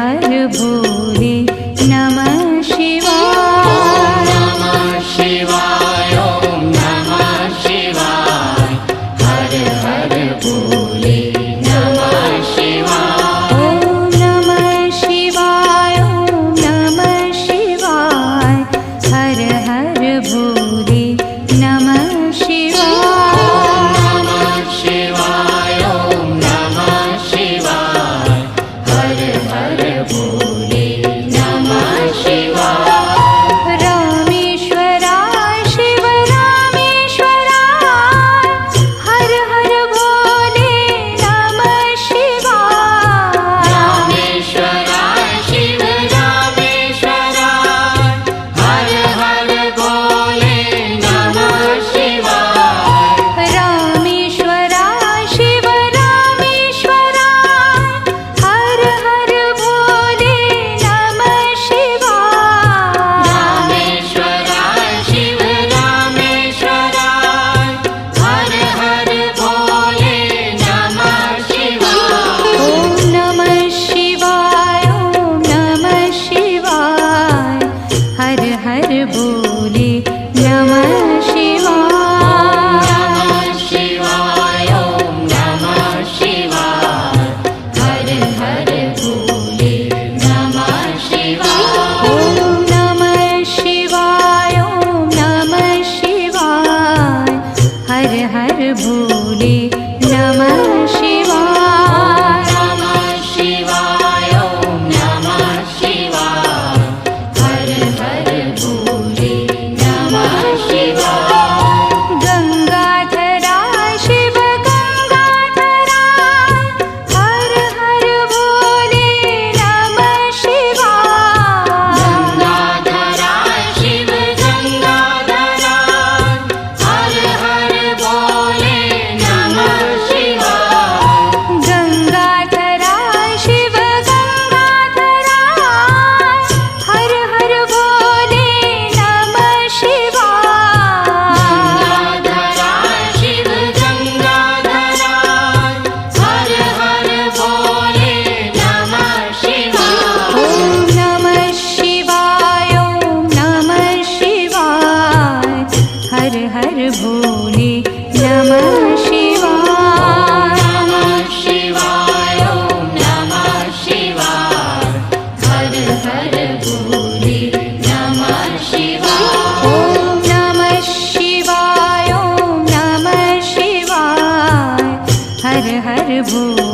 हर भोले नमः शिवाय। नमः शिवाय ओम नमः शिवाय हर हर भोले नमः शिवाय। ओम नमः शिवाय ओम नमः शिवाय हर हर भोले नमः शिवाय। नमः शिवाय ओम नमः शिवाय हर हर भोले नमः शिवाय। रामेश्वराय शिव रामेश्वराय हर हर भोले नमः शिवाय। रामेश्वराय शिव रामेश्वराय हर हर भोले नमः शिवाय। रामेश्वराय शिव रामेश्वराय हर हर भोले नमः शिवाय। रामेश्वराय शिव रामेश्वराय हर हर भोले नमः शिवाय। ओम नमः शिवाय ओम नमः शिवाय हर हर भोले नमः शिवाय। नमः शिवाय ओम नमः शिवाय हर हर भोले नमः शिवाय। ओम नमः शिवाय ओम नमः शिवाय हर हर भोले नमः शिवाय। नमः शिवाय ओम नमः शिवाय हर हर भोले नमः शिवाय। गंगाधराय शिव गंगाधराय हर हर भोले नमः शिवाय। गंगाधराय शिव गंगाधराय हर हर भोले नमः शिवाय। गंगाधराय शिव गंगाधराय हर हर भोले नमः शिवाय। गंगाधराय शिव गंगाधराय हर हर भोले नमः शिवाय। ओम नमः शिवाय ओम नमः शिवाय हर हर भोले नमः शिवाय। नमः शिवाय ओम नमः शिवाय हर हर भोले नमः शिवाय। ओम नमः शिवाय ओम नमः शिवाय हर हर भोले